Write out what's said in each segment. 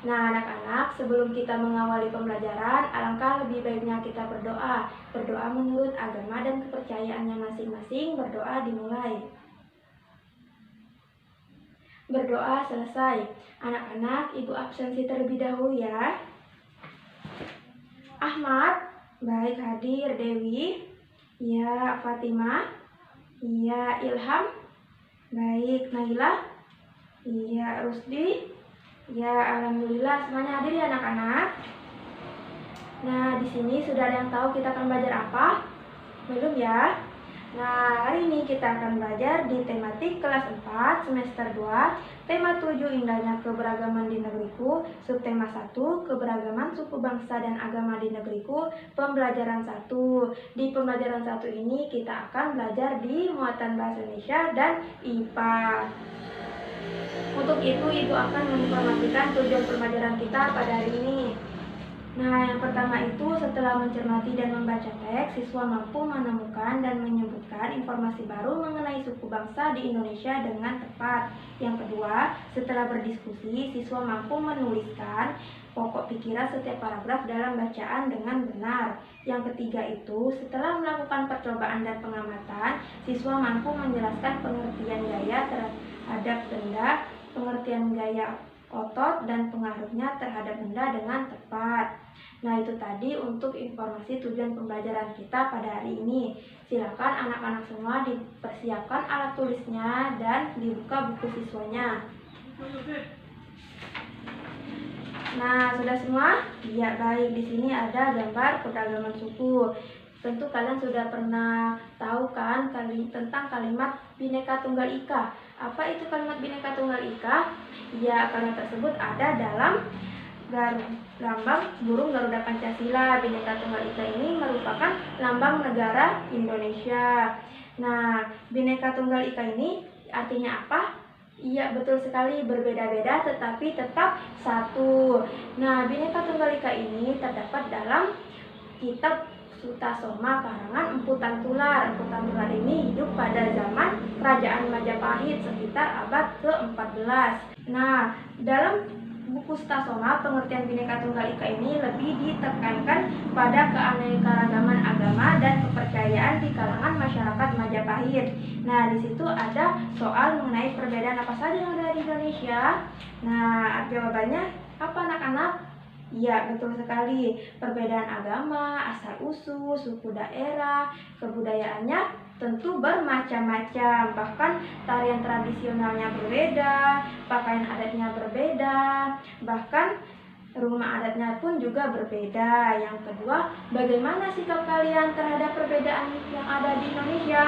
Nah, anak-anak, sebelum kita mengawali pembelajaran, alangkah lebih baiknya kita berdoa. Berdoa menurut agama dan kepercayaannya masing-masing. Berdoa dimulai. Berdoa selesai. Anak-anak, ibu absensi terlebih dahulu ya. Ahmad, baik hadir. Dewi, ya. Fatimah, iya. Ilham, baik. Naila, iya. Rusdi, ya. Alhamdulillah semuanya hadir ya anak-anak. Nah, di sini sudah ada yang tahu kita akan belajar apa? Belum ya? Nah, hari ini kita akan belajar di tematik kelas 4 semester 2, tema 7 indahnya keberagaman di negeriku, subtema 1 keberagaman suku bangsa dan agama di negeriku, pembelajaran 1. Di pembelajaran 1 ini kita akan belajar di muatan bahasa Indonesia dan IPA. Untuk itu, Ibu akan menginformasikan tujuan pembelajaran kita pada hari ini. Nah, yang pertama itu setelah mencermati dan membaca teks, siswa mampu menemukan dan menyebutkan informasi baru mengenai suku bangsa di Indonesia dengan tepat. Yang kedua, setelah berdiskusi, siswa mampu menuliskan pokok pikiran setiap paragraf dalam bacaan dengan benar. Yang ketiga itu, setelah melakukan percobaan dan pengamatan, siswa mampu menjelaskan pengertian gaya terhadap benda, pengertian gaya otot, dan pengaruhnya terhadap benda dengan tepat. Nah, itu tadi untuk informasi tujuan pembelajaran kita pada hari ini. Silakan anak-anak semua dipersiapkan alat tulisnya dan dibuka buku siswanya. Nah, sudah semua? Ya, baik. Di sini ada gambar keberagaman suku. Tentu kalian sudah pernah tahu kan tentang kalimat Bhinneka Tunggal Ika. Apa itu kalimat Bhinneka Tunggal Ika? Ya, kalimat tersebut ada dalam lambang burung Garuda Pancasila. Bhinneka Tunggal Ika ini merupakan lambang negara Indonesia. Nah, Bhinneka Tunggal Ika ini artinya apa? Iya, betul sekali, berbeda-beda tetapi tetap satu. Nah, Bhinneka Tunggal Ika ini terdapat dalam kitab Sutasoma karangan Emputan Tular. Emputan Tular ini hidup pada zaman Kerajaan Majapahit sekitar abad ke-14. Nah, dalam buku Sutasoma, pengertian Bhinneka Tunggal Ika ini lebih ditekankan pada keanekaragaman agama dan kepercayaan di kalangan masyarakat Majapahit. Nah, di situ ada soal mengenai perbedaan apa saja yang ada di Indonesia. Nah, jawabannya apa anak-anak? Ya, betul sekali. Perbedaan agama, asal-usul, suku daerah, kebudayaannya tentu bermacam-macam. Bahkan tarian tradisionalnya berbeda, pakaian adatnya berbeda, bahkan rumah adatnya pun juga berbeda. Yang kedua, bagaimana sikap kalian terhadap perbedaan yang ada di Indonesia?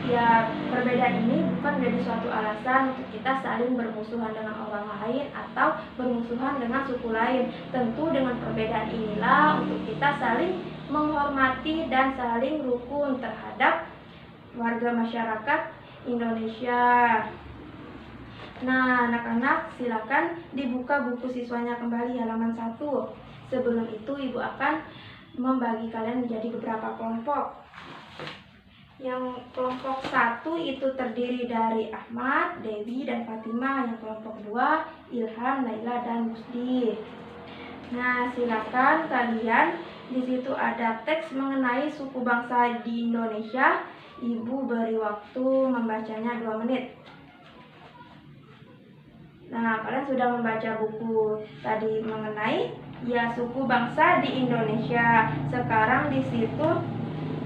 Ya, perbedaan ini bukan menjadi suatu alasan untuk kita saling bermusuhan dengan orang lain atau bermusuhan dengan suku lain. Tentu dengan perbedaan inilah untuk kita saling menghormati dan saling rukun terhadap warga masyarakat Indonesia. Nah, anak-anak silakan dibuka buku siswanya kembali halaman 1. Sebelum itu, Ibu akan membagi kalian menjadi beberapa kelompok. Yang kelompok 1 itu terdiri dari Ahmad, Dewi, dan Fatimah. Yang kelompok 2, Ilham, Naila, dan Rusdi. Nah, silakan kalian, di situ ada teks mengenai suku bangsa di Indonesia. Ibu beri waktu membacanya 2 menit. Nah, kalian sudah membaca buku tadi mengenai ya suku bangsa di Indonesia. Sekarang di situ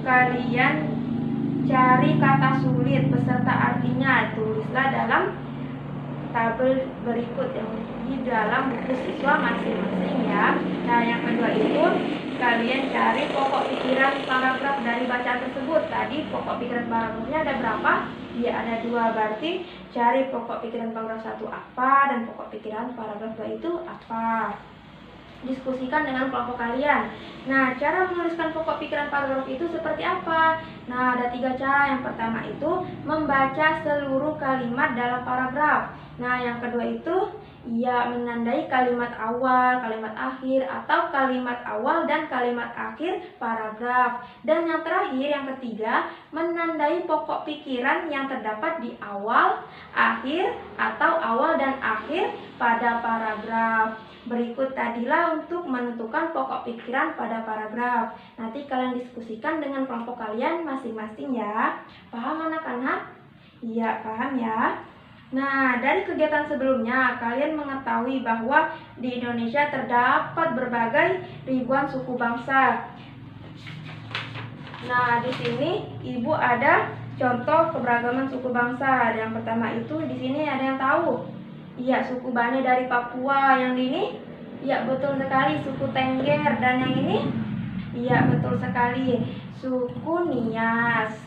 kalian cari kata sulit beserta artinya, tulislah dalam tabel berikut yang di dalam buku siswa masing-masing ya. Nah, yang kedua itu kalian cari pokok pikiran paragraf dari bacaan tersebut. Tadi pokok pikiran paragrafnya ada berapa? Ya, ada 2, berarti cari pokok pikiran paragraf 1 apa dan pokok pikiran paragraf 2 itu apa. Diskusikan dengan kelompok kalian. Nah, cara menuliskan pokok pikiran paragraf itu seperti apa? Nah, ada 3 cara. Yang pertama itu membaca seluruh kalimat dalam paragraf. Nah, yang kedua itu Ia menandai kalimat awal, kalimat akhir, atau kalimat awal dan kalimat akhir paragraf. Dan yang terakhir, yang ketiga, menandai pokok pikiran yang terdapat di awal, akhir, atau awal dan akhir pada paragraf. Berikut tadilah untuk menentukan pokok pikiran pada paragraf. Nanti kalian diskusikan dengan kelompok kalian masing-masing ya. Paham anak-anak? Iya, paham ya? Nah, dari kegiatan sebelumnya, kalian mengetahui bahwa di Indonesia terdapat berbagai ribuan suku bangsa. Nah, di sini Ibu ada contoh keberagaman suku bangsa. Yang pertama itu di sini ada yang tahu? Iya, suku Bani dari Papua. Yang ini? Iya, betul sekali, suku Tengger. Dan yang ini? Iya, betul sekali, suku Nias.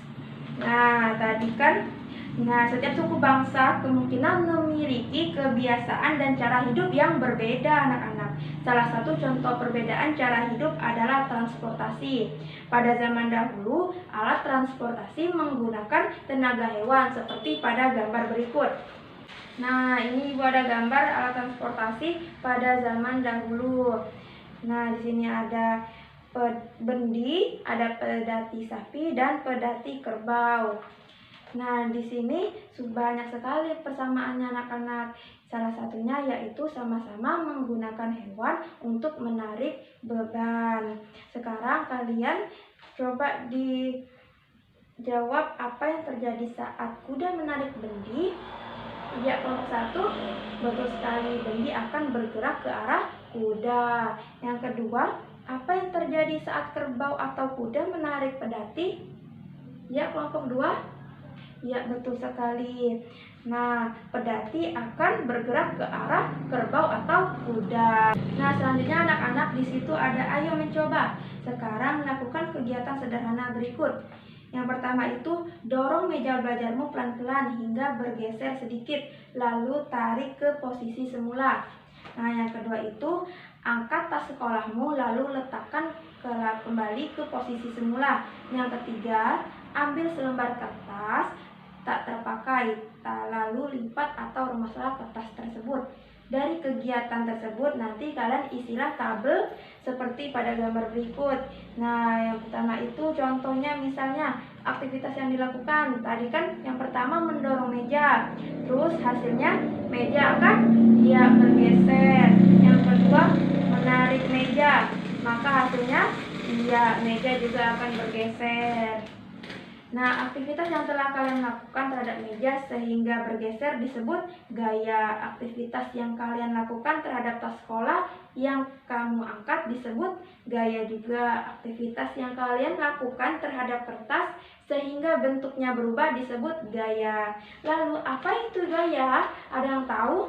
Nah, tadi kan setiap suku bangsa kemungkinan memiliki kebiasaan dan cara hidup yang berbeda, anak-anak. Salah satu contoh perbedaan cara hidup adalah transportasi. Pada zaman dahulu, alat transportasi menggunakan tenaga hewan seperti pada gambar berikut. Nah, ini Ibu ada gambar alat transportasi pada zaman dahulu. Nah, di sini ada bendi, ada pedati sapi dan pedati kerbau. Nah, di sini banyak sekali persamaannya anak-anak. Salah satunya yaitu sama-sama menggunakan hewan untuk menarik beban. Sekarang kalian coba dijawab apa yang terjadi saat kuda menarik bendi. Ya, kelompok 1, betul sekali, bendi akan bergerak ke arah kuda. Yang kedua, apa yang terjadi saat kerbau atau kuda menarik pedati? Ya, kelompok 2. Ya, betul sekali. Nah, pedati akan bergerak ke arah kerbau atau kuda. Nah, selanjutnya anak-anak di situ ada ayo mencoba. Sekarang lakukan kegiatan sederhana berikut. Yang pertama itu dorong meja belajarmu pelan-pelan hingga bergeser sedikit, lalu tarik ke posisi semula. Nah, yang kedua itu angkat tas sekolahmu lalu letakkan kembali ke posisi semula. Yang ketiga, ambil selembar kertas tak terpakai, lalu lipat atau remaslah kertas tersebut. Dari kegiatan tersebut nanti kalian isilah tabel seperti pada gambar berikut. Nah, yang pertama itu contohnya misalnya aktivitas yang dilakukan. Tadi kan yang pertama mendorong meja, terus hasilnya meja akan bergeser. Yang kedua menarik meja, maka hasilnya meja juga akan bergeser. Nah, aktivitas yang telah kalian lakukan terhadap meja sehingga bergeser disebut gaya. Aktivitas yang kalian lakukan terhadap tas sekolah yang kamu angkat disebut gaya juga. Aktivitas yang kalian lakukan terhadap kertas sehingga bentuknya berubah disebut gaya. Lalu, apa itu gaya? Ada yang tahu?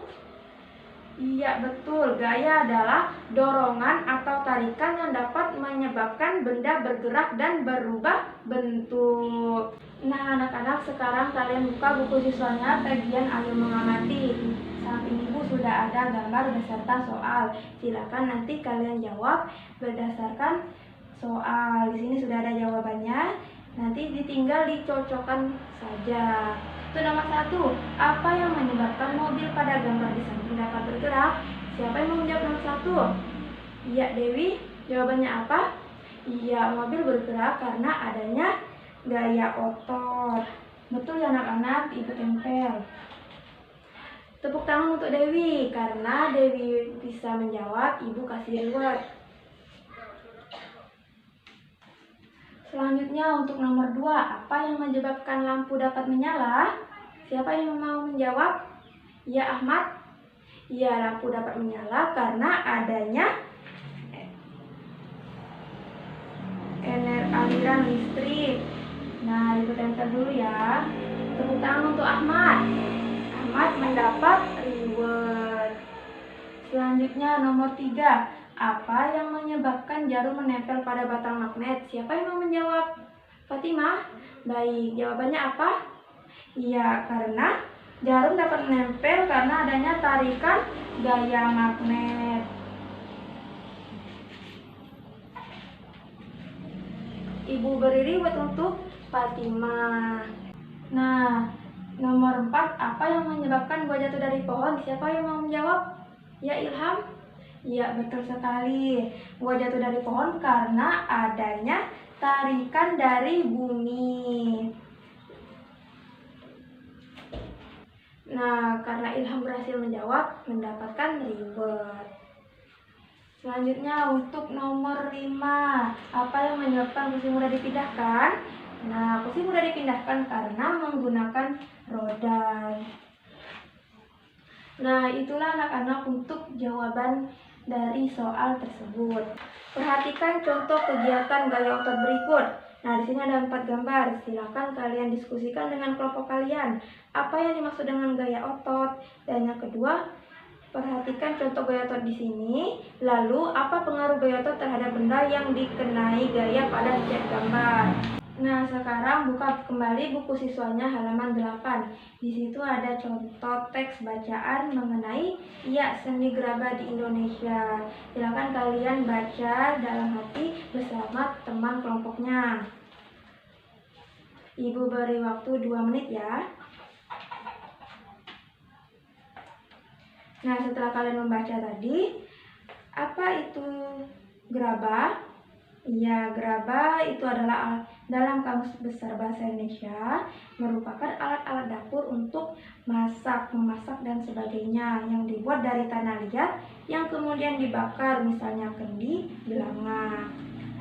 Iya, betul. Gaya adalah dorongan atau tarikan yang dapat menyebabkan benda bergerak dan berubah bentuk. Nah, anak-anak, sekarang kalian buka buku siswanya bagian ayo mengamati. Di samping Ibu sudah ada gambar beserta soal. Silakan nanti kalian jawab berdasarkan soal. Di sini sudah ada jawabannya. Nanti ditinggal dicocokkan saja. Itu nomor 1. Apa yang menyebabkan mobil pada gambar di samping dapat bergerak? Siapa yang mau menjawab nomor 1? Iya, Dewi. Jawabannya apa? Iya, mobil bergerak karena adanya gaya otot. Betul ya anak-anak, Ibu tempel. Tepuk tangan untuk Dewi. Karena Dewi bisa menjawab, Ibu kasih reward. Selanjutnya untuk nomor 2, apa yang menyebabkan lampu dapat menyala? Siapa yang mau menjawab? Ya, Ahmad. Ya, lampu dapat menyala karena adanya aliran listrik. Nah, Ibu tempel dulu ya. Tepuk tangan untuk Ahmad. Ahmad mendapat reward. Selanjutnya nomor 3. Apa yang menyebabkan jarum menempel pada batang magnet? Siapa yang mau menjawab? Fatimah? Baik, jawabannya apa? Iya, karena jarum dapat menempel karena adanya tarikan gaya magnet. Ibu beri reward untuk Fatimah. Nah, nomor 4. Apa yang menyebabkan buah jatuh dari pohon? Siapa yang mau menjawab? Ya Ilham? Ya, betul sekali. Gua jatuh dari pohon karena adanya tarikan dari bumi. Nah, karena Ilham berhasil menjawab, mendapatkan reward. Selanjutnya untuk nomor 5, apa yang menyebabkan kursi mudah dipindahkan? Nah, kursi mudah dipindahkan karena menggunakan roda. Nah, itulah anak-anak untuk jawaban dari soal tersebut. Perhatikan contoh kegiatan gaya otot berikut. Nah, di sini ada 4 gambar. Silakan kalian diskusikan dengan kelompok kalian. Apa yang dimaksud dengan gaya otot? Dan yang kedua, perhatikan contoh gaya otot di sini. Lalu, apa pengaruh gaya otot terhadap benda yang dikenai gaya pada setiap gambar? Nah, sekarang buka kembali buku siswanya halaman 8. Di situ ada contoh teks bacaan mengenai seni gerabah di Indonesia. Silakan kalian baca dalam hati bersama teman kelompoknya. Ibu beri waktu 2 menit ya. Nah, setelah kalian membaca tadi, apa itu gerabah? Ya, gerabah itu adalah dalam Kamus Besar Bahasa Indonesia merupakan alat-alat dapur untuk masak, memasak dan sebagainya yang dibuat dari tanah liat yang kemudian dibakar, misalnya kendi, belanga.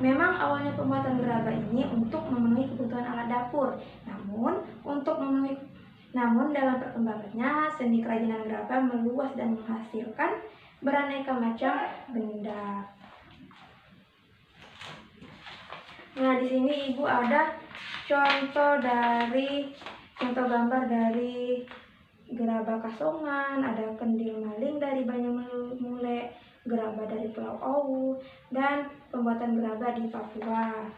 Memang awalnya pembuatan gerabah ini untuk memenuhi kebutuhan alat dapur. Namun dalam perkembangannya seni kerajinan gerabah meluas dan menghasilkan beraneka macam benda. Nah, di sini Ibu ada contoh gambar dari gerabah Kasongan, ada kendil maling dari Banyumule, gerabah dari Pulau Owu, dan pembuatan gerabah di Papua.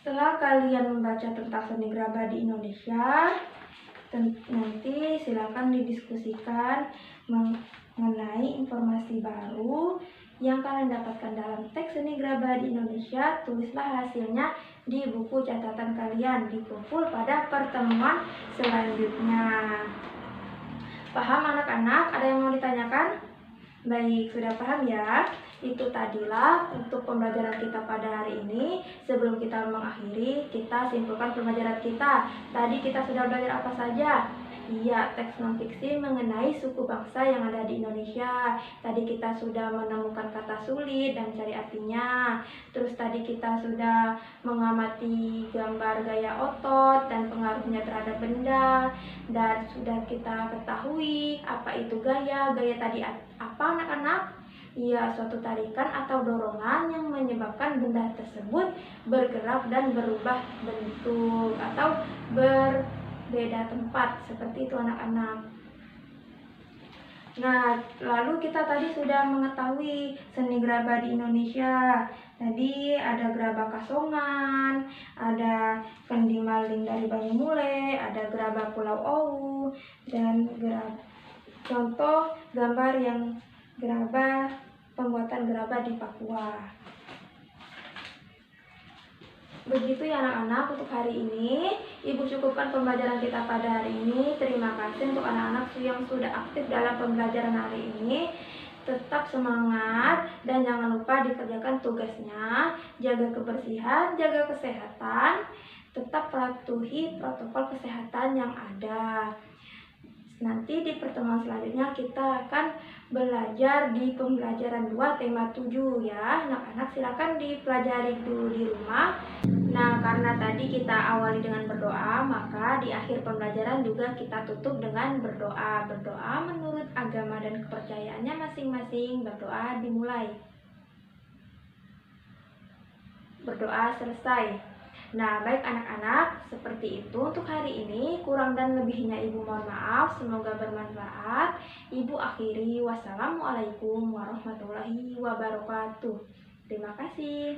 Setelah kalian membaca tentang seni gerabah di Indonesia, nanti silakan didiskusikan mengenai informasi baru yang kalian dapatkan dalam teks seni gerabah di Indonesia. Tulislah hasilnya di buku catatan kalian, dikumpul pada pertemuan selanjutnya. Paham anak-anak? Ada yang mau ditanyakan? Baik, sudah paham ya? Itu tadilah untuk pembelajaran kita pada hari ini. Sebelum kita mengakhiri, kita simpulkan pembelajaran kita. Tadi kita sudah belajar apa saja? Iya, teks non-fiksi mengenai suku bangsa yang ada di Indonesia. Tadi kita sudah menemukan kata sulit dan cari artinya. Terus tadi kita sudah mengamati gambar gaya otot dan pengaruhnya terhadap benda. Dan sudah kita ketahui apa itu gaya. Gaya tadi apa anak-anak? Iya, suatu tarikan atau dorongan yang menyebabkan benda tersebut bergerak dan berubah bentuk atau berbeda tempat, seperti itu anak-anak. Nah, lalu kita tadi sudah mengetahui seni gerabah di Indonesia. Tadi ada gerabah Kasongan, ada kendi maling dari Banyumule, ada gerabah Pulau Owu, dan contoh gambar yang pembuatan gerabah di Papua. Begitu ya anak-anak untuk hari ini. Ibu cukupkan pembelajaran kita pada hari ini. Terima kasih untuk anak-anak yang sudah aktif dalam pembelajaran hari ini. Tetap semangat dan jangan lupa dikerjakan tugasnya. Jaga kebersihan, jaga kesehatan. Tetap patuhi protokol kesehatan yang ada. Nanti di pertemuan selanjutnya kita akan belajar di pembelajaran 2 tema 7 ya. Anak-anak silakan dipelajari dulu di rumah. Nah, karena tadi kita awali dengan berdoa, maka di akhir pembelajaran juga kita tutup dengan berdoa. Berdoa menurut agama dan kepercayaannya masing-masing. Berdoa dimulai. Berdoa selesai. Nah, baik anak-anak, seperti itu untuk hari ini. Kurang dan lebihnya Ibu mohon maaf, semoga bermanfaat. Ibu akhiri, wassalamualaikum warahmatullahi wabarakatuh. Terima kasih.